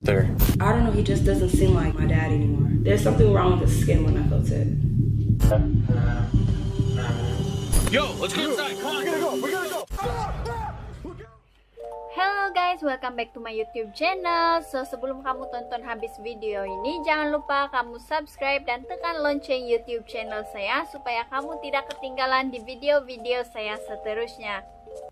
There. I don't know, he just doesn't seem like my dad anymore. There's something wrong with his skin when I felt it. Yo, let's go inside. Come on. We gotta go. Hello guys, welcome back to my YouTube channel. So sebelum kamu tonton habis video ini, jangan lupa kamu subscribe dan tekan lonceng YouTube channel saya supaya kamu tidak ketinggalan di video-video saya seterusnya.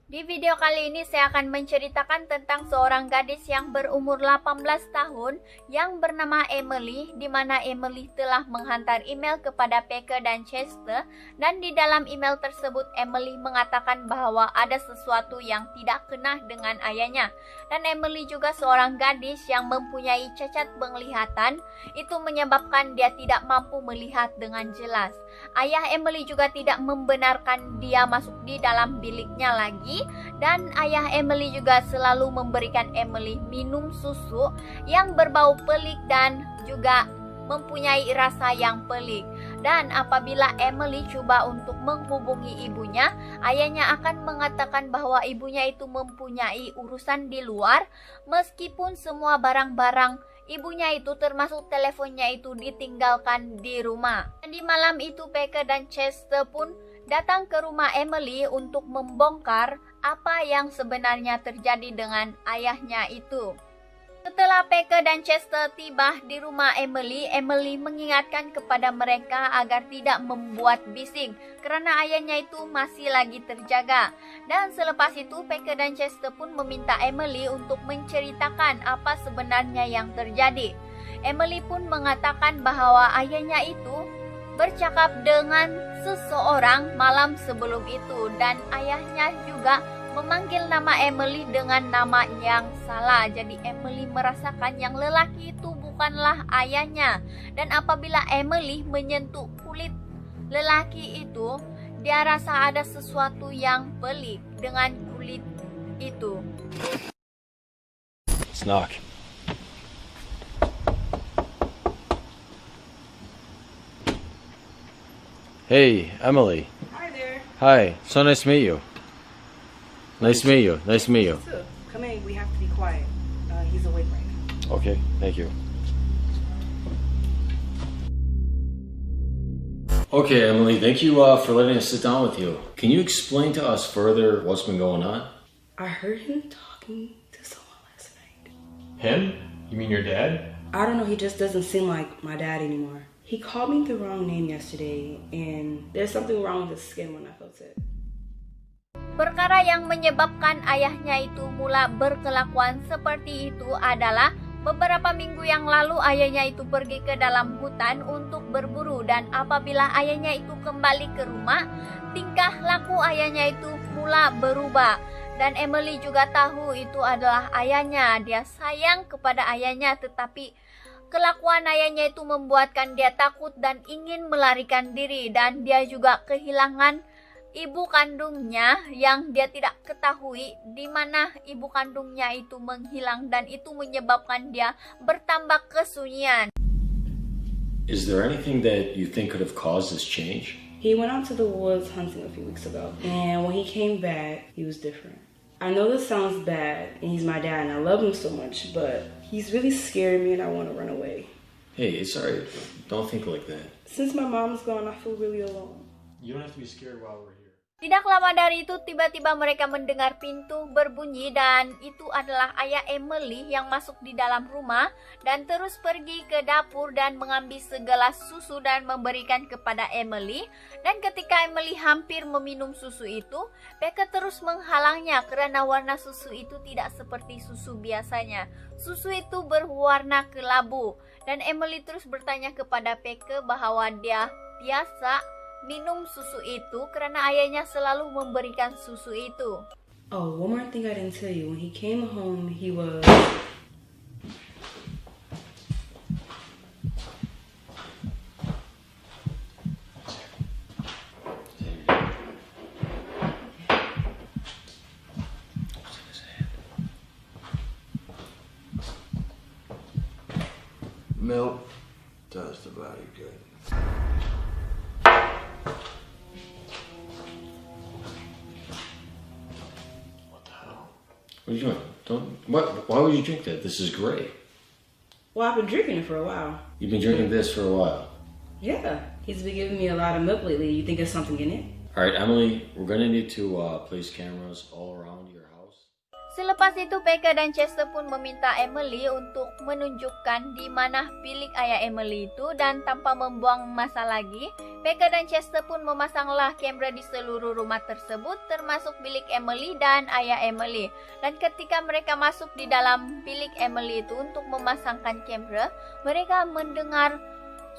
Di video kali ini saya akan menceritakan tentang seorang gadis yang berumur 18 tahun yang bernama Emily, di mana Emily telah menghantar email kepada Peke dan Chester, dan di dalam email tersebut Emily mengatakan bahwa ada sesuatu yang tidak kena dengan ayahnya. Dan Emily juga seorang gadis yang mempunyai cacat penglihatan, itu menyebabkan dia tidak mampu melihat dengan jelas. Ayah Emily juga tidak membenarkan dia masuk di dalam biliknya lagi, dan ayah Emily juga selalu memberikan Emily minum susu yang berbau pelik dan juga mempunyai rasa yang pelik. Dan apabila Emily coba untuk menghubungi ibunya, ayahnya akan mengatakan bahwa ibunya itu mempunyai urusan di luar, meskipun semua barang-barang ibunya itu termasuk teleponnya itu ditinggalkan di rumah. Dan di malam itu Peke dan Chester pun datang ke rumah Emily untuk membongkar apa yang sebenarnya terjadi dengan ayahnya itu. Setelah Peke dan Chester tiba di rumah Emily, Emily mengingatkan kepada mereka agar tidak membuat bising karena ayahnya itu masih lagi terjaga. Dan selepas itu Peke dan Chester pun meminta Emily untuk menceritakan apa sebenarnya yang terjadi. Emily pun mengatakan bahwa ayahnya itu bercakap dengan seseorang malam sebelum itu, dan ayahnya juga memanggil nama Emily dengan nama yang salah. Jadi Emily merasakan yang lelaki itu bukanlah ayahnya. Dan apabila Emily menyentuh kulit lelaki itu, dia rasa ada sesuatu yang pelik dengan kulit itu. Let's knock. Hey, Emily. Hi there. Hi. So nice to meet you. Nice to meet you. Nice to meet you. So, come in, we have to be quiet. He's awake right now. Okay, thank you. Okay, Emily, thank you for letting us sit down with you. Can you explain to us further what's been going on? I heard him talking to someone last night. Him? You mean your dad? I don't know, he just doesn't seem like my dad anymore. He called me the wrong name yesterday, and there's something wrong with his skin when I felt it. Perkara yang menyebabkan ayahnya itu mula berkelakuan seperti itu adalah beberapa minggu yang lalu ayahnya itu pergi ke dalam hutan untuk berburu, dan apabila ayahnya itu kembali ke rumah, tingkah laku ayahnya itu mula berubah. Dan Emily juga tahu itu adalah ayahnya. Dia sayang kepada ayahnya, tetapi kelakuan ayahnya itu membuatkan dia takut dan ingin melarikan diri. Dan dia juga kehilangan ibu kandungnya yang dia tidak ketahui di mana ibu kandungnya itu menghilang, dan itu menyebabkan dia bertambah kesunyian. Is there anything that you think could have caused this change? He went out to the woods hunting a few weeks ago, and when he came back, he was different. I know this sounds bad, and he's my dad, and I love him so much, but he's really scared me, and I want to run away. Hey, it's alright. Don't think like that. Since my mom's gone, I feel really alone. You don't have to be scared while we're here. Tidak lama dari itu tiba-tiba mereka mendengar pintu berbunyi, dan itu adalah ayah Emily yang masuk di dalam rumah dan terus pergi ke dapur dan mengambil segelas susu dan memberikan kepada Emily. Dan ketika Emily hampir meminum susu itu, Peke terus menghalangnya karena warna susu itu tidak seperti susu biasanya. Susu itu berwarna kelabu, dan Emily terus bertanya kepada Peke bahwa dia biasa minum susu itu karena ayahnya selalu memberikan susu itu. Oh, one more thing I didn't tell you. When he came home, he was... Milk does the body good. What are you doing? Don't. What? Why would you drink that? This is great. Well, I've been drinking it for a while. You've been drinking this for a while. Yeah, he's been giving me a lot of milk lately. You think there's something in it? All right, Emily, we're gonna need to place cameras all around your house. Selepas itu, Becca dan Chester pun meminta Emily untuk menunjukkan di mana bilik ayah Emily itu, dan tanpa membuang masa lagi, Becca dan Chester pun memasanglah kamera di seluruh rumah tersebut, termasuk bilik Emily dan ayah Emily. Dan ketika mereka masuk di dalam bilik Emily itu untuk memasangkan kamera, mereka mendengar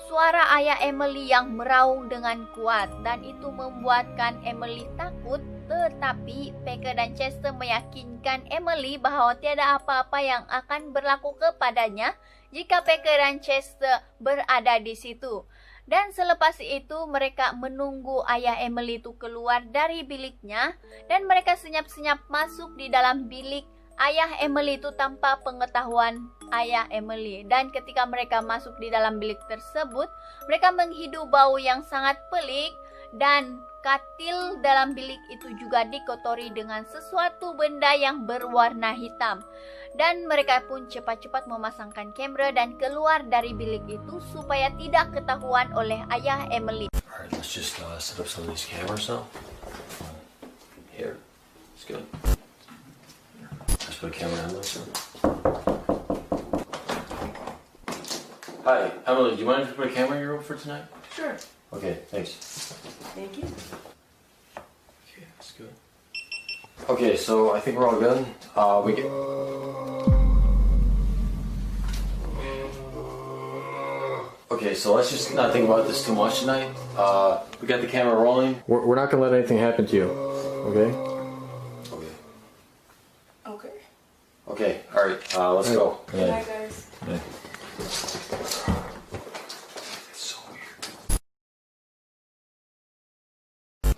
suara ayah Emily yang meraung dengan kuat, dan itu membuatkan Emily takut. Tetapi Becca dan Chester meyakinkan Emily bahwa tiada apa-apa yang akan berlaku kepadanya jika Becca dan Chester berada di situ. Dan selepas itu mereka menunggu ayah Emily itu keluar dari biliknya, dan mereka senyap-senyap masuk di dalam bilik ayah Emily itu tanpa pengetahuan ayah Emily. Dan ketika mereka masuk di dalam bilik tersebut, mereka menghidu bau yang sangat pelik, dan katil dalam bilik itu juga dikotori dengan sesuatu benda yang berwarna hitam. Dan mereka pun cepat-cepat memasangkan kamera dan keluar dari bilik itu supaya tidak ketahuan oleh ayah Emily. Alright, let's just set up some of these cameras now. Here, it's good. Let's put a camera on this one. Hi, Emily, do you mind if we put a camera in your room for tonight? Sure. Okay, thanks. Thank you. Okay, that's good. Okay, so I think we're all good. We get. Okay, so let's just not think about this too much tonight. We got the camera rolling. We're not gonna let anything happen to you. Okay. Okay. Okay. Okay. All right. Let's go. Good night, guys. Yeah. It's so weird.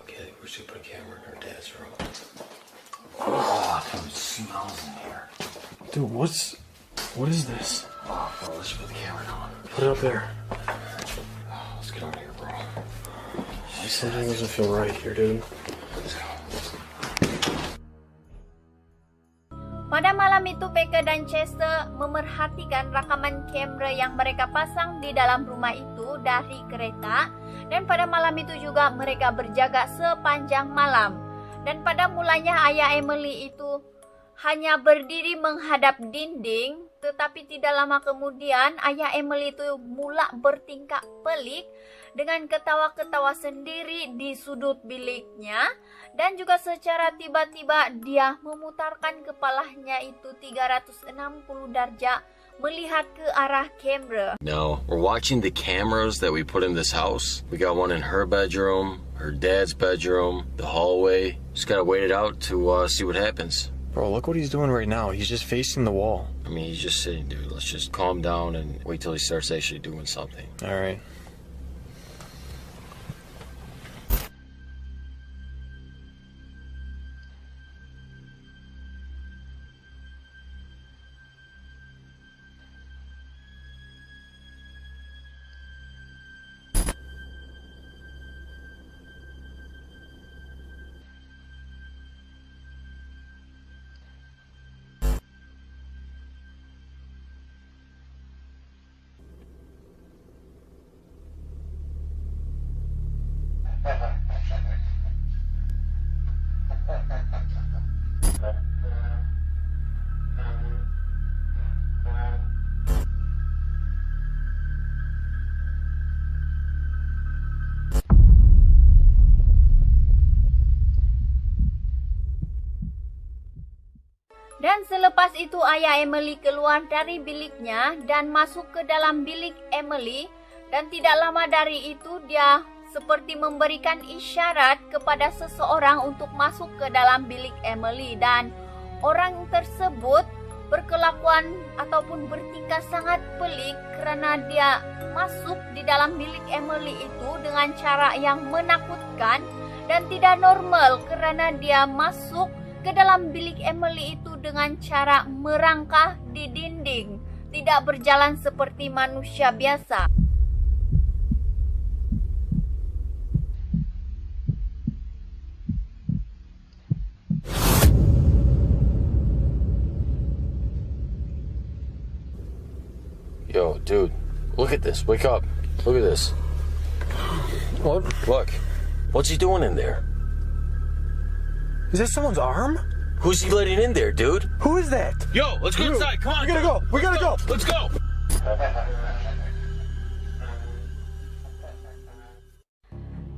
Okay, we should put a camera in our dad's room. Oh, dude, it smells in here. Dude, what is this? Oh, bro, let's put the camera on. Put it up there. Oh, let's get out of here, bro. Something doesn't feel right here, dude. Let's go. Pada malam itu, Becca dan Chester memerhatikan rekaman kamera yang mereka pasang di dalam rumah itu dari kereta. Dan pada malam itu juga mereka berjaga sepanjang malam. Dan pada mulanya ayah Emily itu hanya berdiri menghadap dinding, tetapi tidak lama kemudian ayah Emily itu mula bertingkah pelik dengan ketawa-ketawa sendiri di sudut biliknya, dan juga secara tiba-tiba dia memutarkan kepalanya itu 360 derajat melihat ke arah kamera. Now, we're watching the cameras that we put in this house. We got one in her bedroom, her dad's bedroom, the hallway. Just gotta wait it out to see what happens. Bro, look what he's doing right now. He's just facing the wall. I mean, he's just sitting, dude. Let's just calm down and wait till he starts actually doing something. All right. Dan selepas itu ayah Emily keluar dari biliknya dan masuk ke dalam bilik Emily, dan tidak lama dari itu dia seperti memberikan isyarat kepada seseorang untuk masuk ke dalam bilik Emily, dan orang tersebut berkelakuan ataupun bertingkah sangat pelik karena dia masuk di dalam bilik Emily itu dengan cara yang menakutkan dan tidak normal karena dia masuk ke dalam bilik Emily itu dengan cara merangkak di dinding, tidak berjalan seperti manusia biasa. Yo, dude, look at this. Wake up. Look at this. What? Look. What's he doing in there? Is that someone's arm? Who's he letting in there, dude? Who is that? Yo, let's go inside. Come on. We gotta go. We gotta go. Let's go.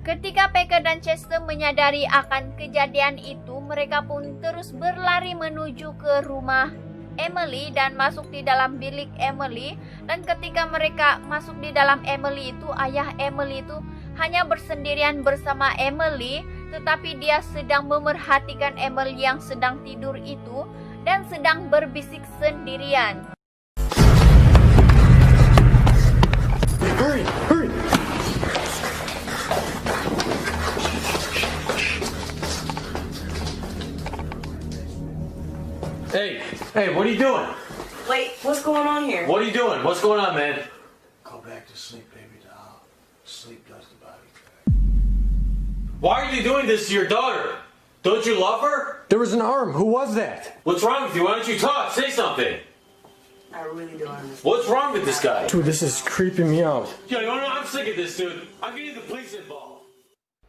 Ketika Peke dan Chester menyadari akan kejadian itu, mereka pun terus berlari menuju ke rumah Emily dan masuk di dalam bilik Emily. Dan ketika mereka masuk di dalam Emily itu, ayah Emily itu hanya bersendirian bersama Emily, tetapi dia sedang memerhatikan Emily yang sedang tidur itu dan sedang berbisik sendirian. Hurry, hurry. Hey, what are you doing? Wait, what's going on here? What are you doing? What's going on, man? Go back to sleep, baby doll. Sleep does the body good. Why are you doing this to your daughter? Don't you love her? There was an arm. Who was that? What's wrong with you? Why don't you talk? Say something. I really don't understand. What's wrong with this guy? Dude, this is creeping me out. Yo, you know, I'm sick of this, dude. I'm getting the police involved.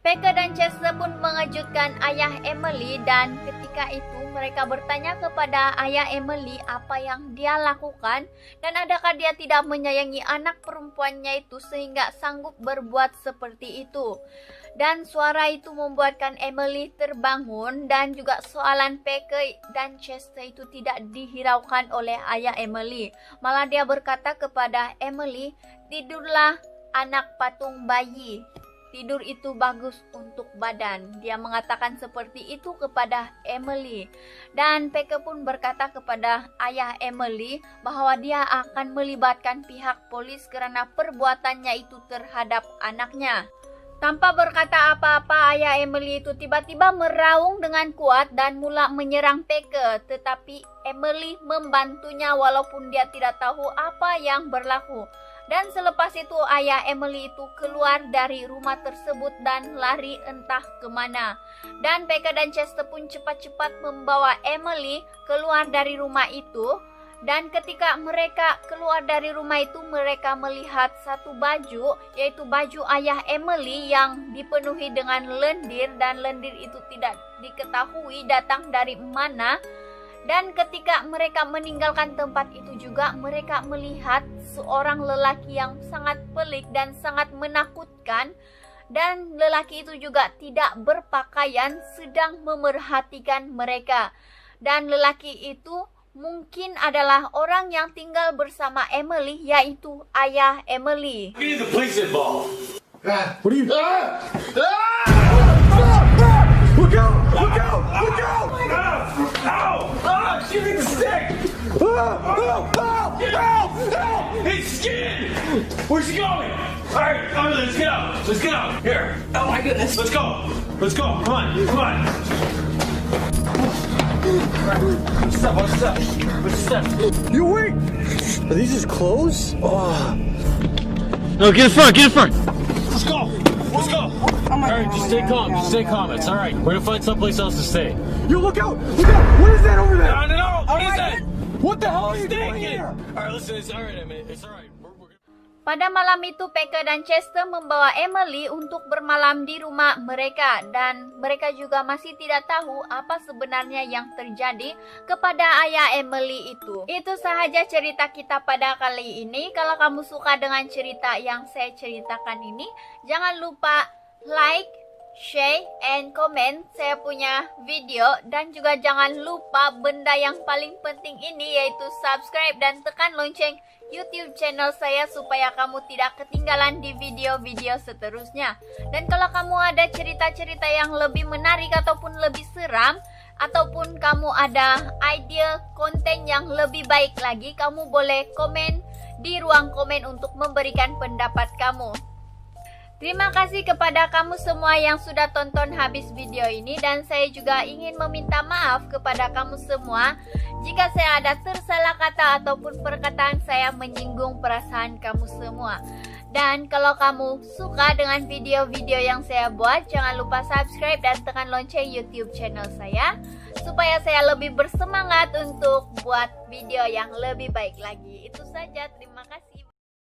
Peke dan Chester pun mengejutkan ayah Emily dan ketika itu mereka bertanya kepada ayah Emily apa yang dia lakukan dan adakah dia tidak menyayangi anak perempuannya itu sehingga sanggup berbuat seperti itu. Dan suara itu membuatkan Emily terbangun dan juga soalan Peke dan Chester itu tidak dihiraukan oleh ayah Emily. Malah dia berkata kepada Emily, "Tidurlah anak patung bayi. Tidur itu bagus untuk badan." Dia mengatakan seperti itu kepada Emily. Dan Peke pun berkata kepada ayah Emily bahwa dia akan melibatkan pihak polis karena perbuatannya itu terhadap anaknya. Tanpa berkata apa-apa, ayah Emily itu tiba-tiba meraung dengan kuat dan mula menyerang Peke. Tetapi Emily membantunya walaupun dia tidak tahu apa yang berlaku. Dan selepas itu ayah Emily itu keluar dari rumah tersebut dan lari entah kemana. Dan Peke dan Chester pun cepat-cepat membawa Emily keluar dari rumah itu. Dan ketika mereka keluar dari rumah itu, mereka melihat satu baju, yaitu baju ayah Emily yang dipenuhi dengan lendir. Dan lendir itu tidak diketahui datang dari mana. Dan ketika mereka meninggalkan tempat itu juga, mereka melihat seorang lelaki yang sangat pelik dan sangat menakutkan. Dan lelaki itu juga tidak berpakaian, sedang memerhatikan mereka. Dan lelaki itu mungkin adalah orang yang tinggal bersama Emily, yaitu ayah Emily. Getting the police involved. What are you? Look out! Look out! Look out! Ow! Give me the stick! Help! It's skinned! Where's he going? Alright, let's get out. Let's get out. Here. Oh my goodness. Let's go. Let's go. Come on. Come on. What's up? You wait! Are these his clothes? Oh. No, get in front. Get in front. Let's go. Let's go. Oh my Alright, God, just oh stay my calm. God, Just stay calm. It's alright. We're gonna find someplace else to stay. You look out! Look out! What is that over there? I don't know. What is that? What the hell are you Stay doing here? Alright, listen. It's alright. I mean, it's alright. Pada malam itu Peke dan Chester membawa Emily untuk bermalam di rumah mereka dan mereka juga masih tidak tahu apa sebenarnya yang terjadi kepada ayah Emily itu. Itu sahaja cerita kita pada kali ini. Kalau kamu suka dengan cerita yang saya ceritakan ini, jangan lupa like, share, and comment saya punya video. Dan juga jangan lupa benda yang paling penting ini, yaitu subscribe dan tekan lonceng YouTube channel saya supaya kamu tidak ketinggalan di video-video seterusnya. Dan kalau kamu ada cerita-cerita yang lebih menarik ataupun lebih seram, ataupun kamu ada ide konten yang lebih baik lagi, kamu boleh komen di ruang komen untuk memberikan pendapat kamu. Terima kasih kepada kamu semua yang sudah tonton habis video ini, dan saya juga ingin meminta maaf kepada kamu semua jika saya ada tersalah kata ataupun perkataan saya menyinggung perasaan kamu semua. Dan kalau kamu suka dengan video-video yang saya buat, jangan lupa subscribe dan tekan lonceng YouTube channel saya supaya saya lebih bersemangat untuk buat video yang lebih baik lagi. Itu saja, terima kasih.